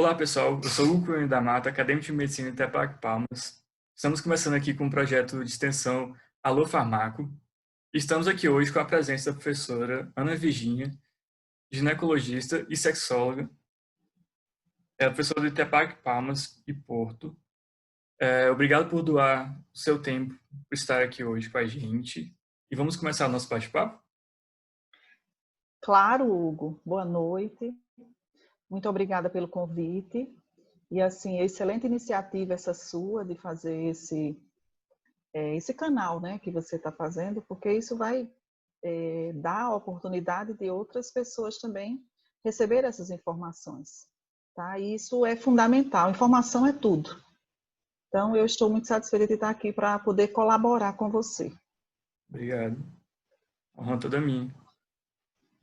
Olá, pessoal. Eu sou o Hugo Cunha da Mata, acadêmico de medicina em Itapac Palmas. Estamos começando aqui com um projeto de extensão Alô Farmaco. Estamos aqui hoje com a presença da professora Ana Virgínia, ginecologista e sexóloga. É professora de Itapac Palmas e Porto. Obrigado por doar o seu tempo, por estar aqui hoje com a gente. E vamos começar o nosso bate-papo? Claro, Hugo. Boa noite. Muito obrigada pelo convite. E, assim, excelente iniciativa essa sua de fazer esse canal, né, que você está fazendo, porque isso vai dar a oportunidade de outras pessoas também receber essas informações. Tá? E isso é fundamental. Informação é tudo. Então, eu estou muito satisfeita de estar aqui para poder colaborar com você. Obrigado. Honra toda minha.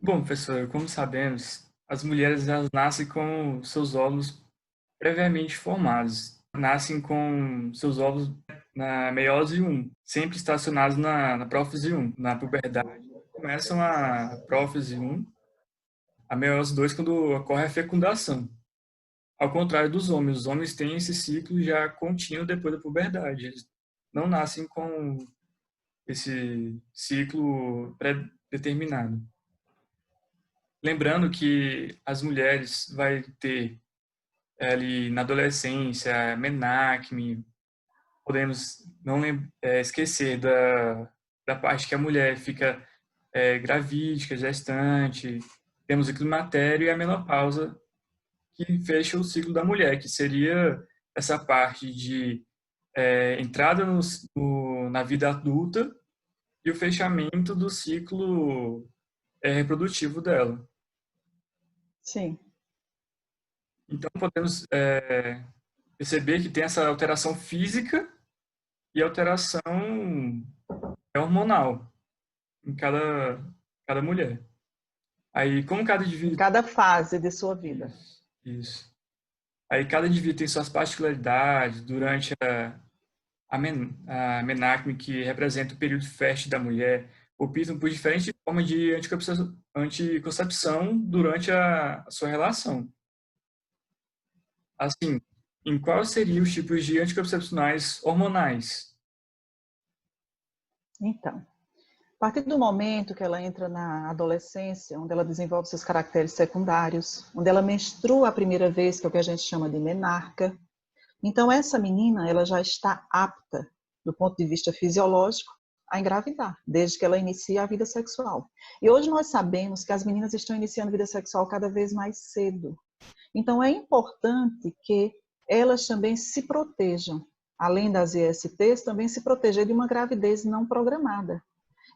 Bom, professor, como sabemos, as mulheres elas nascem com seus óvulos previamente formados. Nascem com seus óvulos na meiose 1, sempre estacionados na prófise 1. Na puberdade, começam a prófise 1, a meiose 2 quando ocorre a fecundação. Ao contrário dos homens, os homens têm esse ciclo já contínuo depois da puberdade. Eles não nascem com esse ciclo pré-determinado. Lembrando que as mulheres vai ter ali na adolescência, menarque, podemos não esquecer da parte que a mulher fica gravídica, gestante, temos o climatério e a menopausa, que fecha o ciclo da mulher, que seria essa parte de entrada na vida adulta e o fechamento do ciclo reprodutivo dela. Sim. Então, podemos perceber que tem essa alteração física e alteração hormonal em cada mulher. Aí, como cada Em indivíduo... cada fase de sua vida. Isso. Aí, cada indivíduo tem suas particularidades durante a menarque, que representa o período fértil da mulher, optam por diferentes formas de anticoncepção durante a sua relação. Assim, em quais seriam os tipos de anticoncepcionais hormonais? Então, a partir do momento que ela entra na adolescência, onde ela desenvolve seus caracteres secundários, onde ela menstrua a primeira vez, que é o que a gente chama de menarca, então essa menina ela já está apta, do ponto de vista fisiológico, a engravidar, desde que ela inicie a vida sexual. E hoje nós sabemos que as meninas estão iniciando a vida sexual cada vez mais cedo. Então é importante que elas também se protejam, além das ISTs, também se proteger de uma gravidez não programada.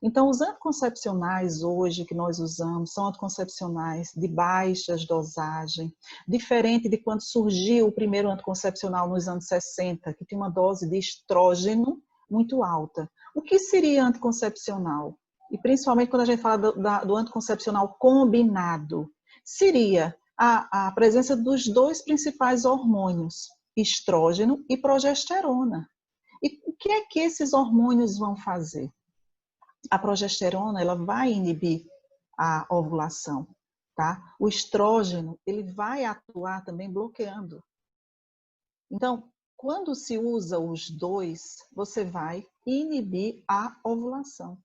Então, os anticoncepcionais hoje que nós usamos são anticoncepcionais de baixas dosagens, diferente de quando surgiu o primeiro anticoncepcional nos anos 60, que tinha uma dose de estrógeno muito alta. O que seria anticoncepcional? E principalmente quando a gente fala do anticoncepcional combinado, seria a presença dos dois principais hormônios, estrógeno e progesterona. E o que é que esses hormônios vão fazer? A progesterona ela vai inibir a ovulação, tá? O estrógeno ele vai atuar também bloqueando. Então, quando se usa os dois, você vai inibir a ovulação.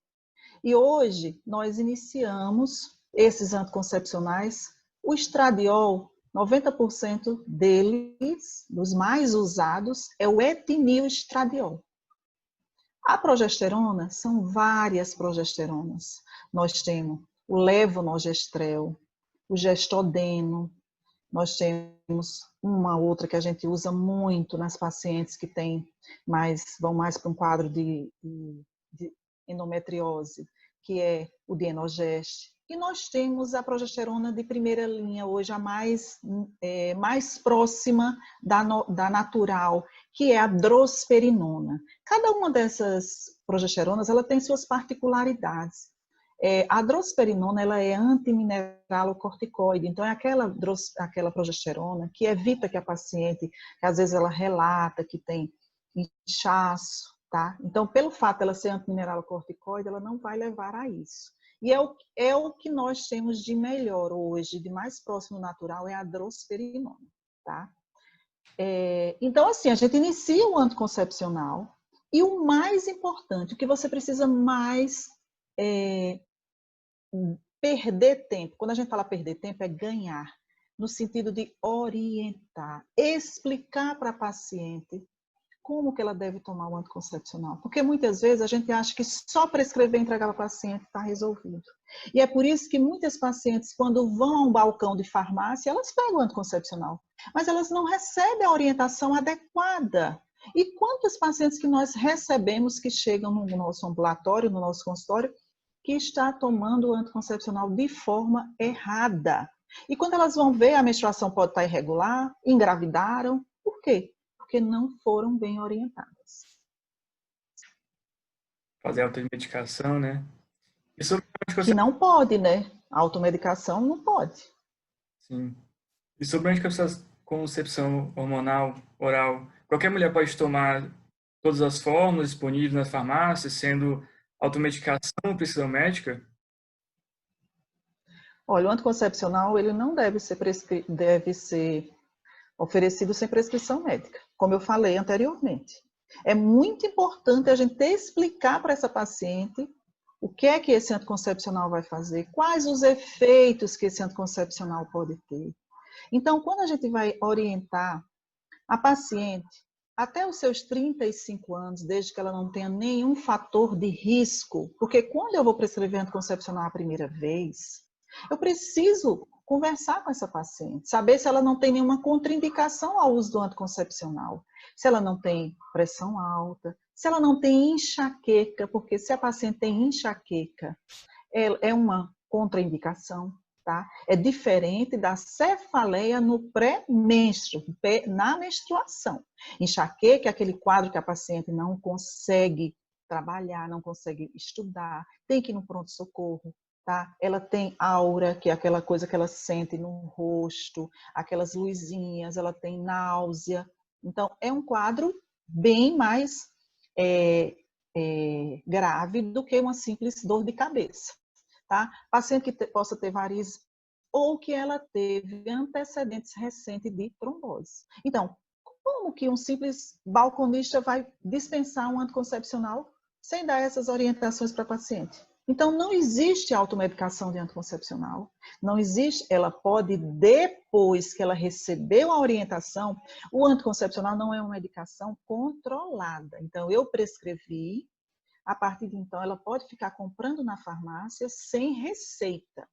E hoje nós iniciamos esses anticoncepcionais, o estradiol, 90% deles, dos mais usados, é o etinilestradiol. A progesterona são várias progesteronas. Nós temos o levonorgestrel, o gestodeno, nós temos uma outra que a gente usa muito nas pacientes que vão mais para um quadro de endometriose, que é o dienogeste. E nós temos a progesterona de primeira linha, hoje a mais próxima da natural, que é a drosperinona. Cada uma dessas progesteronas ela tem suas particularidades. A drosperinona ela é antimineralocorticoide, então é aquela progesterona que evita que a paciente, que às vezes ela relata que tem inchaço, tá? Então, pelo fato dela ser antimineralocorticoide, ela não vai levar a isso. E é o que nós temos de melhor hoje, de mais próximo natural, é a drosperinona. tá? Então, assim, a gente inicia o anticoncepcional e o mais importante, o que você precisa mais perder tempo. Quando a gente fala perder tempo, é ganhar, no sentido de orientar, explicar para a paciente como que ela deve tomar o anticoncepcional. Porque muitas vezes a gente acha que só prescrever e entregar para o paciente está resolvido. E é por isso que muitas pacientes, quando vão a um balcão de farmácia, elas pegam o anticoncepcional, mas elas não recebem a orientação adequada. E quantos pacientes que nós recebemos que chegam no nosso ambulatório, no nosso consultório, que está tomando o anticoncepcional de forma errada? E quando elas vão ver, a menstruação pode estar irregular, engravidaram. Por quê? Porque não foram bem orientadas. Fazer automedicação, né? E sobre a Que anticoncepção, não pode, né? A automedicação não pode. sim. E sobre a anticoncepção hormonal oral, qualquer mulher pode tomar todas as fórmulas disponíveis nas farmácias, sendo automedicação ou prescrição médica? Olha, o anticoncepcional ele não deve ser oferecido sem prescrição médica, como eu falei anteriormente. É muito importante a gente explicar para essa paciente o que é que esse anticoncepcional vai fazer, quais os efeitos que esse anticoncepcional pode ter. Então, quando a gente vai orientar a paciente até os seus 35 anos, desde que ela não tenha nenhum fator de risco, porque quando eu vou prescrever anticoncepcional a primeira vez, eu preciso conversar com essa paciente, saber se ela não tem nenhuma contraindicação ao uso do anticoncepcional, se ela não tem pressão alta, se ela não tem enxaqueca, porque se a paciente tem enxaqueca, é uma contraindicação, tá? É diferente da cefaleia no pré-menstru, na menstruação. Enxaqueca é aquele quadro que a paciente não consegue trabalhar, não consegue estudar, tem que ir no pronto-socorro. Tá? Ela tem aura, que é aquela coisa que ela sente no rosto, aquelas luzinhas, ela tem náusea. Então, é um quadro bem mais grave do que uma simples dor de cabeça. Tá? Paciente que possa ter varizes ou que ela teve antecedentes recentes de trombose. Então, como que um simples balconista vai dispensar um anticoncepcional sem dar essas orientações para a paciente? Então, não existe automedicação de anticoncepcional, não existe, ela pode, depois que ela recebeu a orientação, o anticoncepcional não é uma medicação controlada. Então, eu prescrevi, a partir de então, ela pode ficar comprando na farmácia sem receita.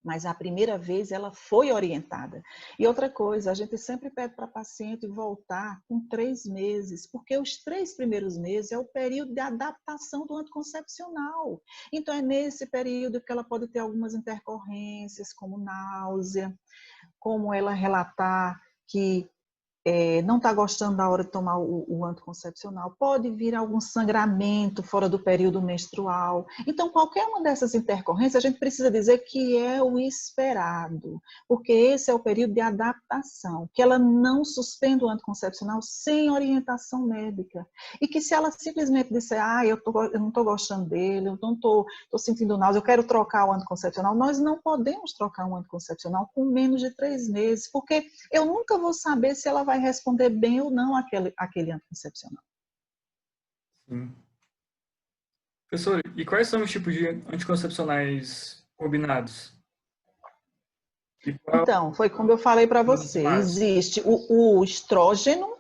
Mas a primeira vez ela foi orientada. E outra coisa, a gente sempre pede para a paciente voltar com 3 meses, porque os 3 primeiros meses é o período de adaptação do anticoncepcional. Então é nesse período que ela pode ter algumas intercorrências, como náusea, como ela relatar que não está gostando da hora de tomar o anticoncepcional, pode vir algum sangramento fora do período menstrual. Então, qualquer uma dessas intercorrências, a gente precisa dizer que é o esperado, porque esse é o período de adaptação, que ela não suspenda o anticoncepcional sem orientação médica. E que se ela simplesmente disser, eu não estou gostando dele, eu não estou sentindo náusea, eu quero trocar o anticoncepcional, nós não podemos trocar um anticoncepcional com menos de 3 meses, porque eu nunca vou saber se ela vai responder bem ou não aquele anticoncepcional. Sim. Professor, e quais são os tipos de anticoncepcionais combinados? E qual Então, foi como eu falei para é o você, mais? existe o estrógeno,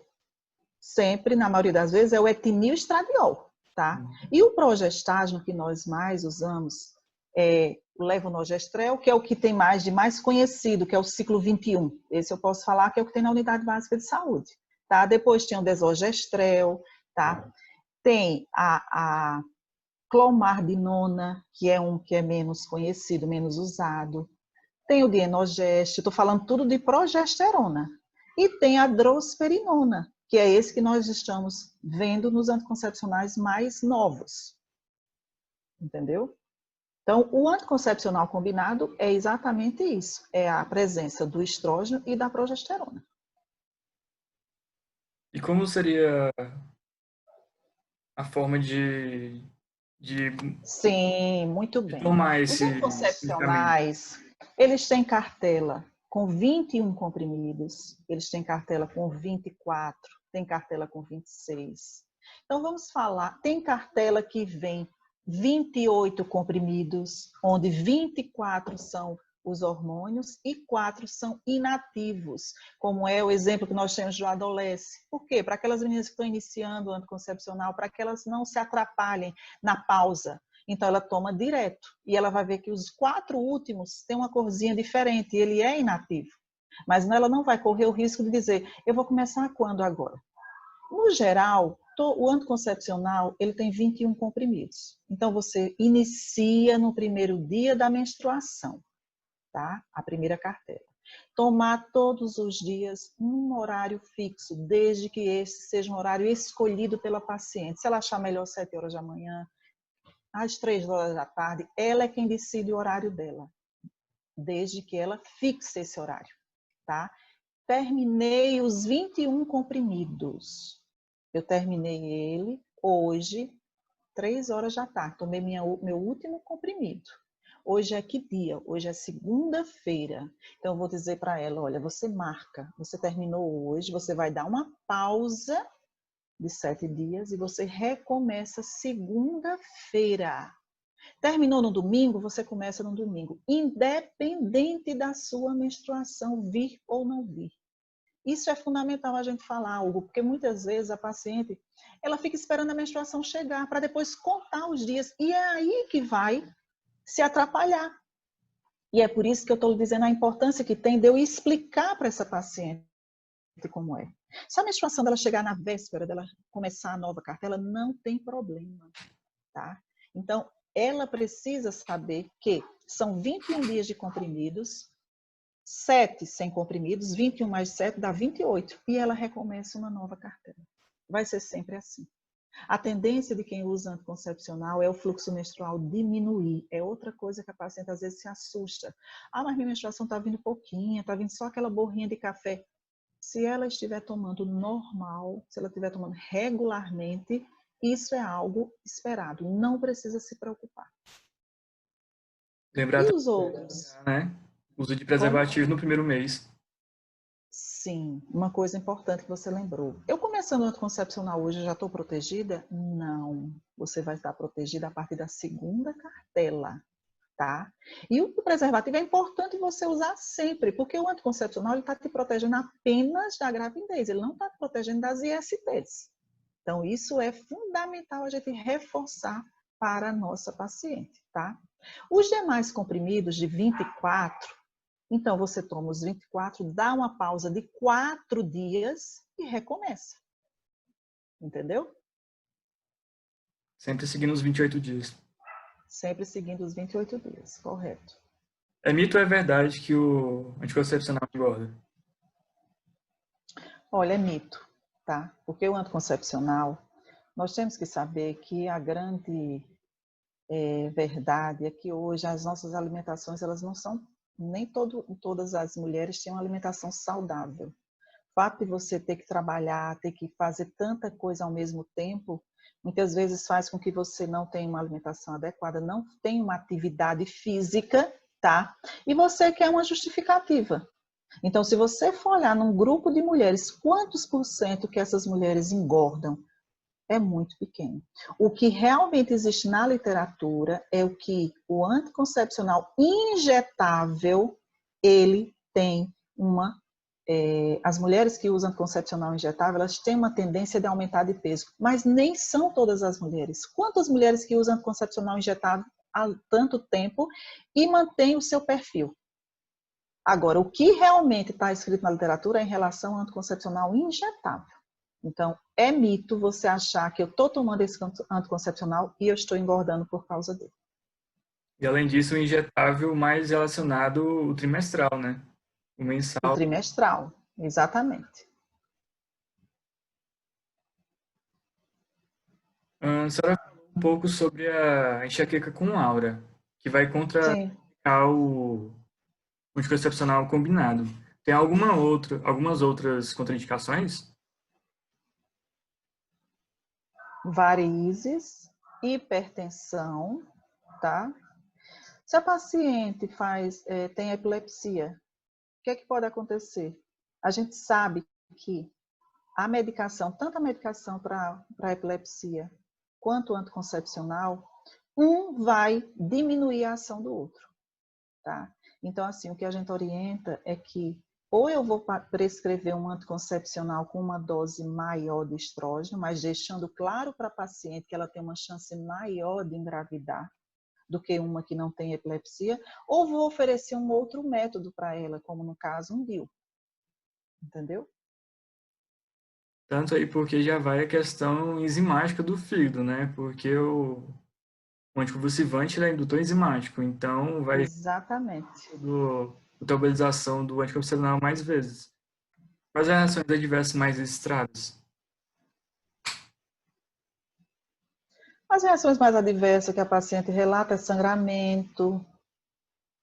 sempre, na maioria das vezes, é o etinilestradiol, tá? E o progestágeno que nós mais usamos é o levonorgestrel, que é o que tem mais conhecido, que é o ciclo 21. Esse eu posso falar que é o que tem na unidade básica de saúde, tá? Depois tem o desogestrel, tá? Tem a clomardinona, que é um que é menos conhecido, menos usado. Tem o dienogeste, estou falando tudo de progesterona. E tem a drosperinona, que é esse que nós estamos vendo nos anticoncepcionais mais novos. Entendeu? Então, o anticoncepcional combinado é exatamente isso. É a presença do estrógeno e da progesterona. E como seria a forma de, Sim, muito de bem. tomar Os esse medicamento? anticoncepcionais, eles têm cartela com 21 comprimidos, eles têm cartela com 24, tem cartela com 26. Então, vamos falar, tem cartela que vem 28 comprimidos, onde 24 são os hormônios e 4 são inativos, como é o exemplo que nós temos do Adolesce. Por quê? Para aquelas meninas que estão iniciando o anticoncepcional, para que elas não se atrapalhem na pausa. Então, ela toma direto e ela vai ver que os 4 últimos têm uma corzinha diferente, ele é inativo. Mas ela não vai correr o risco de dizer, eu vou começar quando agora? No geral, o anticoncepcional ele tem 21 comprimidos. Então, você inicia no primeiro dia da menstruação, tá? A primeira cartela. Tomar todos os dias um horário fixo, desde que esse seja um horário escolhido pela paciente. Se ela achar melhor 7 horas da manhã, às 3 horas da tarde, ela é quem decide o horário dela, desde que ela fixe esse horário, tá? Terminei os 21 comprimidos. Eu terminei ele hoje, 3 horas da tarde. Tomei meu último comprimido. Hoje é que dia? Hoje é segunda-feira. Então, eu vou dizer para ela, olha, você marca, você terminou hoje, você vai dar uma pausa de 7 dias e você recomeça segunda-feira. Terminou no domingo, você começa no domingo, independente da sua menstruação vir ou não vir. Isso é fundamental a gente falar, Hugo, porque muitas vezes a paciente, ela fica esperando a menstruação chegar para depois contar os dias e é aí que vai se atrapalhar. E é por isso que eu estou dizendo a importância que tem de eu explicar para essa paciente como é. Se a menstruação dela chegar na véspera dela começar a nova cartela, não tem problema, tá? Então, ela precisa saber que são 21 dias de comprimidos, 7 sem comprimidos, 21 mais 7 dá 28. E ela recomeça uma nova cartela. Vai ser sempre assim. A tendência de quem usa anticoncepcional é o fluxo menstrual diminuir. É outra coisa que a paciente às vezes se assusta. Ah, mas minha menstruação está vindo pouquinha, está vindo só aquela borrinha de café. Se ela estiver tomando normal, se ela estiver tomando regularmente, isso é algo esperado. Não precisa se preocupar. Lembrar E também, os outros? né? Uso de Como? preservativo no primeiro mês. Sim, uma coisa importante que você lembrou. Eu começando o anticoncepcional hoje, já estou protegida? Não. Você vai estar protegida a partir da segunda cartela, tá? E o preservativo é importante você usar sempre, porque o anticoncepcional ele está te protegendo apenas da gravidez, ele não está te protegendo das ISTs. Então, isso é fundamental a gente reforçar para a nossa paciente, tá? Os demais comprimidos de 24, então, você toma os 24, dá uma pausa de 4 dias e recomeça. Entendeu? Sempre seguindo os 28 dias. Sempre seguindo os 28 dias, correto. É mito ou é verdade que o anticoncepcional engorda? Olha, é mito, tá? Porque o anticoncepcional, nós temos que saber que a grande verdade é que hoje as nossas alimentações, elas não são, nem todas as mulheres têm uma alimentação saudável. O fato de você ter que trabalhar, ter que fazer tanta coisa ao mesmo tempo, muitas vezes faz com que você não tenha uma alimentação adequada, não tenha uma atividade física, tá? E você quer uma justificativa. Então, se você for olhar num grupo de mulheres, quantos por cento que essas mulheres engordam? É muito pequeno. O que realmente existe na literatura é o que o anticoncepcional injetável, ele tem uma as mulheres que usam anticoncepcional injetável, elas têm uma tendência de aumentar de peso, mas nem são todas as mulheres. Quantas mulheres que usam anticoncepcional injetável há tanto tempo e mantêm o seu perfil? Agora, o que realmente está escrito na literatura é em relação ao anticoncepcional injetável. Então, é mito você achar que eu estou tomando esse anticoncepcional e eu estou engordando por causa dele. E além disso, o injetável mais relacionado ao trimestral, né? O O mensal. trimestral, exatamente. A senhora falou um pouco sobre a enxaqueca com aura, que vai contra Sim. o anticoncepcional combinado. Tem algumas outras contraindicações? Varizes, hipertensão, tá? Se a paciente tem epilepsia, que é que pode acontecer? A gente sabe que a medicação, tanto a medicação para epilepsia quanto o anticoncepcional, um vai diminuir a ação do outro, tá? Então, assim, o que a gente orienta é que ou eu vou prescrever um anticoncepcional com uma dose maior de estrógeno, mas deixando claro para a paciente que ela tem uma chance maior de engravidar do que uma que não tem epilepsia, ou vou oferecer um outro método para ela, como no caso um DIU, entendeu? Tanto aí porque já vai a questão enzimática do fígado, né? Porque o anticonvulsivante ele é indutor enzimático, então vai Exatamente. do metabolização do anticoncepcional mais vezes. Quais as reações adversas mais registradas? As reações mais adversas que a paciente relata é sangramento,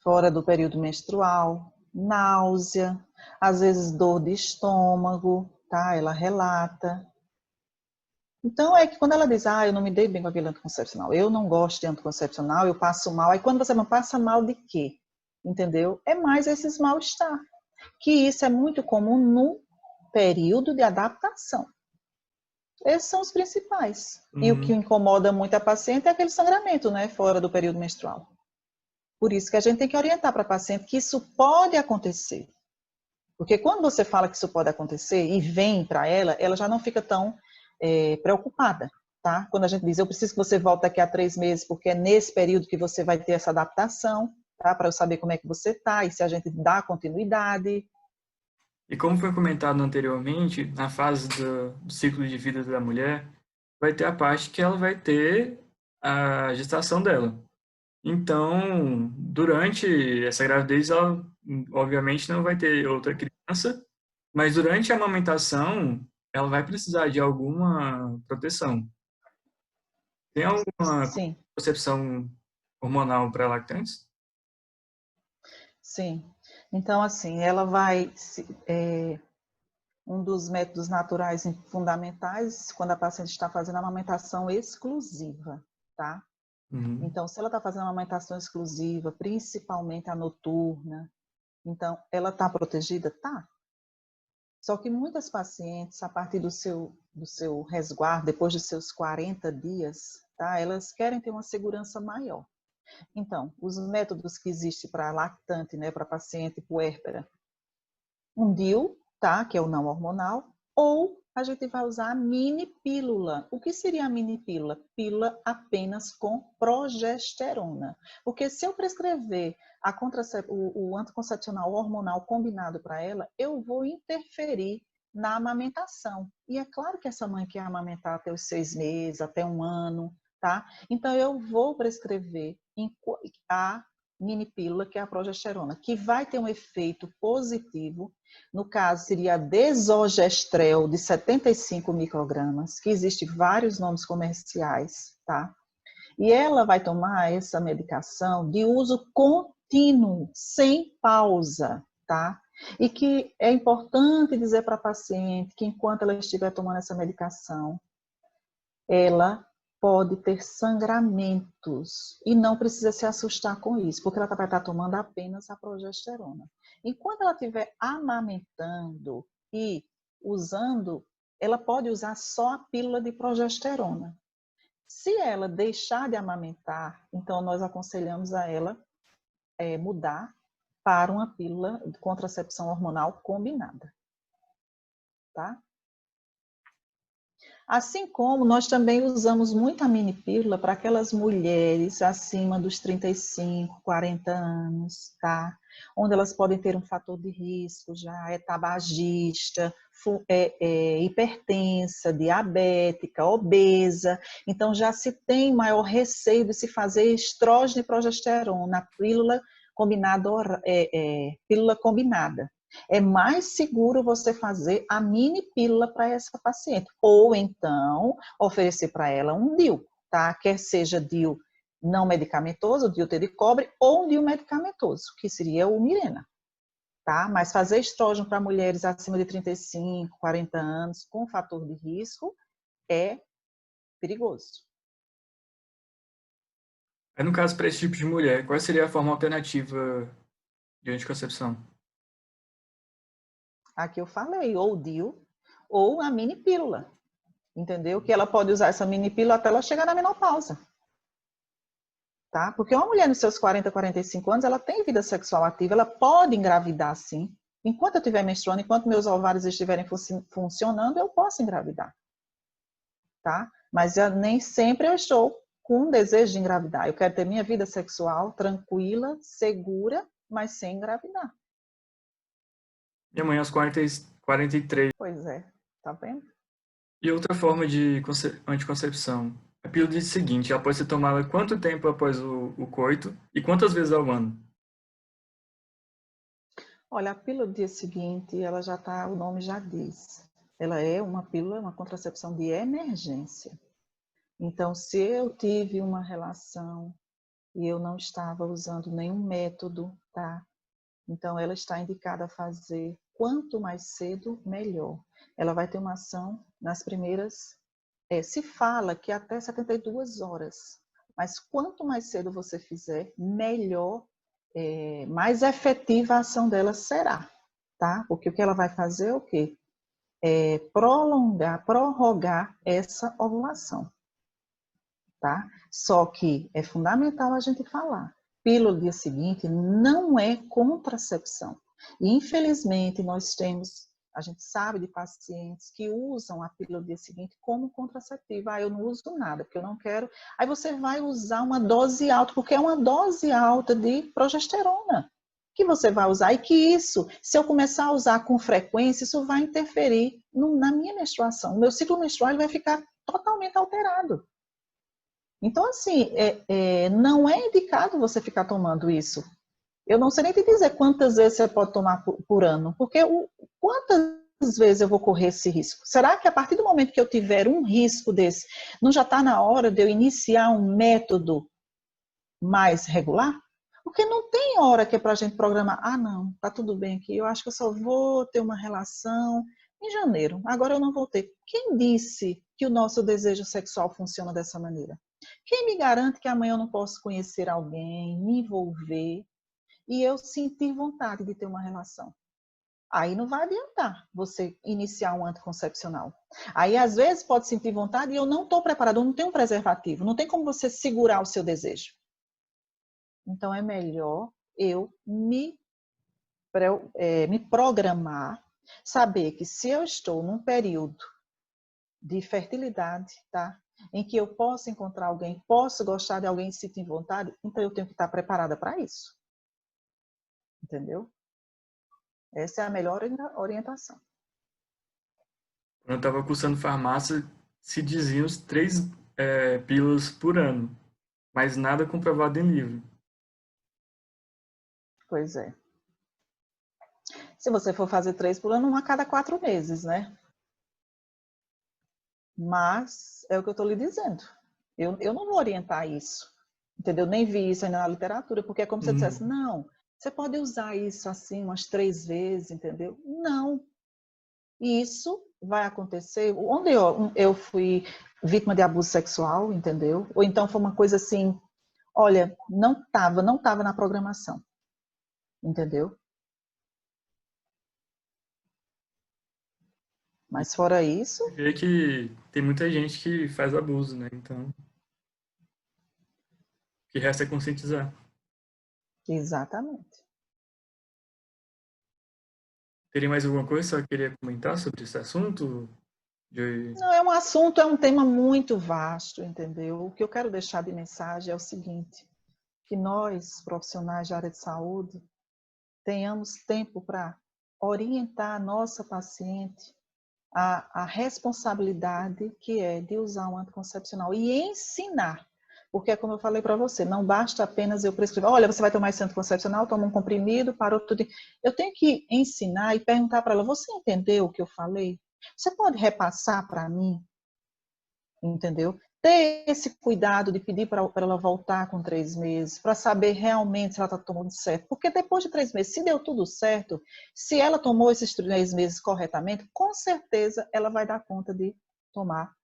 fora do período menstrual, náusea, às vezes dor de estômago, tá? Ela relata. Então é que quando ela diz, eu não me dei bem com aquele anticoncepcional, eu não gosto de anticoncepcional, eu passo mal. Aí quando você não passa mal de quê? Entendeu? É mais esses mal-estar. Que isso é muito comum no período de adaptação. Esses são os principais. E o que Uhum. incomoda muito a paciente é aquele sangramento, né, fora do período menstrual. Por isso que a gente tem que orientar para a paciente que isso pode acontecer. Porque quando você fala que isso pode acontecer e vem para ela, ela já não fica tão preocupada, tá? Quando a gente diz, eu preciso que você volte daqui a 3 meses, porque é nesse período que você vai ter essa adaptação, tá? Para eu saber como é que você tá e se a gente dá continuidade. E como foi comentado anteriormente, na fase do ciclo de vida da mulher, vai ter a parte que ela vai ter a gestação dela. Então, durante essa gravidez, ela obviamente não vai ter outra criança, mas durante a amamentação, ela vai precisar de alguma proteção. Tem alguma Sim, concepção hormonal para lactantes? sim. Então, assim, ela vai. Um dos métodos naturais fundamentais, quando a paciente está fazendo a amamentação exclusiva, tá? Uhum. Então, se ela está fazendo a amamentação exclusiva, principalmente a noturna, então, ela está protegida? Tá. Só que muitas pacientes, a partir do seu resguardo, depois dos seus 40 dias, tá? Elas querem ter uma segurança maior. Então, os métodos que existem para lactante, né, para paciente puérpera, um DIU, tá? Que é o não hormonal, ou a gente vai usar a mini pílula. O que seria a mini pílula? Pílula apenas com progesterona. Porque se eu prescrever o anticoncepcional hormonal combinado para ela, eu vou interferir na amamentação. E é claro que essa mãe quer amamentar até os 6 meses, até um ano, tá? Então eu vou prescrever a mini pílula, que é a progesterona, que vai ter um efeito positivo. No caso, seria a desogestrel de 75 microgramas, que existe vários nomes comerciais, tá? E ela vai tomar essa medicação de uso contínuo, sem pausa, tá? E que é importante dizer para a paciente que enquanto ela estiver tomando essa medicação, ela pode ter sangramentos e não precisa se assustar com isso, porque ela vai estar tomando apenas a progesterona. Enquanto ela estiver amamentando e usando, ela pode usar só a pílula de progesterona. Se ela deixar de amamentar, então nós aconselhamos a ela mudar para uma pílula de contracepção hormonal combinada, tá? Assim como nós também usamos muito a mini pílula para aquelas mulheres acima dos 35, 40 anos, tá? Onde elas podem ter um fator de risco, já é tabagista, hipertensa, diabética, obesa. Então já se tem maior receio de se fazer estrógeno e progesterona, pílula combinada. É mais seguro você fazer a mini pílula para essa paciente. Ou então, oferecer para ela um DIU, tá? Quer seja DIU não medicamentoso, DIU T de cobre, ou um DIU medicamentoso, que seria o Mirena, tá? Mas fazer estrógeno para mulheres acima de 35, 40 anos, com fator de risco, é perigoso. Aí, no caso, para esse tipo de mulher, qual seria a forma alternativa de anticoncepção? A que eu falei, ou o DIU, ou a mini pílula, entendeu? Que ela pode usar essa mini pílula até ela chegar na menopausa. Tá? Porque uma mulher nos seus 40, 45 anos, ela tem vida sexual ativa, ela pode engravidar sim. Enquanto eu estiver menstruando, enquanto meus ovários estiverem funcionando, eu posso engravidar. Tá? Mas nem sempre eu estou com desejo de engravidar. Eu quero ter minha vida sexual tranquila, segura, mas sem engravidar. Minha mãe aos 43. Pois é, tá vendo? E outra forma de anticoncepção. A pílula diz o seguinte, ela pode ser tomada quanto tempo após o coito e quantas vezes ao ano? Olha, a pílula do dia seguinte, ela já tá, o nome já diz. Ela é uma pílula, uma contracepção de emergência. Então, se eu tive uma relação e eu não estava usando nenhum método, tá? Então, ela está indicada a fazer quanto mais cedo, melhor. Ela vai ter uma ação nas primeiras... se fala que até 72 horas. Mas quanto mais cedo você fizer, melhor, mais efetiva a ação dela será. Tá? Porque o que ela vai fazer é o quê? Prorrogar essa ovulação. Tá? Só que é fundamental a gente falar. Pílula do dia seguinte não é contracepção. E, infelizmente, a gente sabe de pacientes que usam a pílula do dia seguinte como contraceptiva. Ah, eu não uso nada, porque eu não quero. Aí você vai usar uma dose alta, porque é uma dose alta de progesterona que você vai usar. E que isso, se eu começar a usar com frequência, isso vai interferir na minha menstruação. O meu ciclo menstrual vai ficar totalmente alterado. Então, assim, não é indicado você ficar tomando isso. Eu não sei nem te dizer quantas vezes você pode tomar por ano, porque quantas vezes eu vou correr esse risco? Será que a partir do momento que eu tiver um risco desse, não já está na hora de eu iniciar um método mais regular? Porque não tem hora que é para a gente programar. Ah, não, tá tudo bem aqui, eu acho que eu só vou ter uma relação em janeiro, agora eu não vou ter. Quem disse que o nosso desejo sexual funciona dessa maneira? Quem me garante que amanhã eu não posso conhecer alguém, me envolver e eu sentir vontade de ter uma relação? Aí não vai adiantar você iniciar um anticoncepcional. Aí, às vezes, pode sentir vontade e eu não estou preparado, eu não tenho um preservativo, não tem como você segurar o seu desejo. Então, é melhor eu me programar, saber que se eu estou num período de fertilidade, tá? Em que eu posso encontrar alguém, posso gostar de alguém e sentir vontade, então eu tenho que estar preparada para isso. Entendeu? Essa é a melhor orientação. Quando eu estava cursando farmácia, se diziam os 3 pílulas por ano, mas nada comprovado em livro. Pois é. Se você for fazer 3 por ano, uma a cada 4 meses, né? Mas é o que eu estou lhe dizendo. Eu não vou orientar isso. Entendeu? Nem vi isso ainda na literatura, porque é como se eu dissesse, não, você pode usar isso assim umas 3 vezes, entendeu? Não. E isso vai acontecer. Onde eu fui vítima de abuso sexual, entendeu? Ou então foi uma coisa assim, olha, não tava na programação, entendeu? Mas fora isso, Vê que tem muita gente que faz abuso, né? Então, o que resta é conscientizar. exatamente. Teria mais alguma coisa que você queria comentar sobre esse assunto? Não, é um assunto, é um tema muito vasto, entendeu? O que eu quero deixar de mensagem é o seguinte, que nós, profissionais de área de saúde, tenhamos tempo para orientar a nossa paciente a responsabilidade que é de usar um anticoncepcional e ensinar. Porque, como eu falei para você, não basta apenas eu prescrever, olha, você vai tomar esse anticoncepcional, toma um comprimido, parou tudo. Eu tenho que ensinar e perguntar para ela, você entendeu o que eu falei? Você pode repassar para mim? Entendeu? Ter esse cuidado de pedir para ela voltar com 3 meses, para saber realmente se ela está tomando certo. Porque depois de 3 meses, se deu tudo certo, se ela tomou esses 3 meses corretamente, com certeza ela vai dar conta de tomar,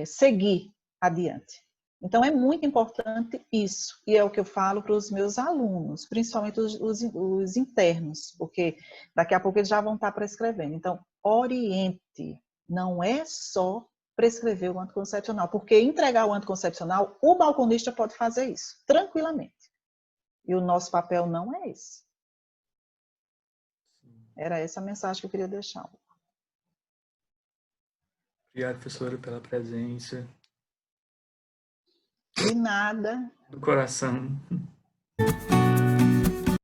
seguir adiante. Então, é muito importante isso, e é o que eu falo para os meus alunos, principalmente os internos, porque daqui a pouco eles já vão estar prescrevendo. Então, oriente, não é só prescrever o anticoncepcional, porque entregar o anticoncepcional, o balconista pode fazer isso, tranquilamente. E o nosso papel não é esse. Era essa a mensagem que eu queria deixar. Obrigado, professora, pela presença. De nada. Do coração.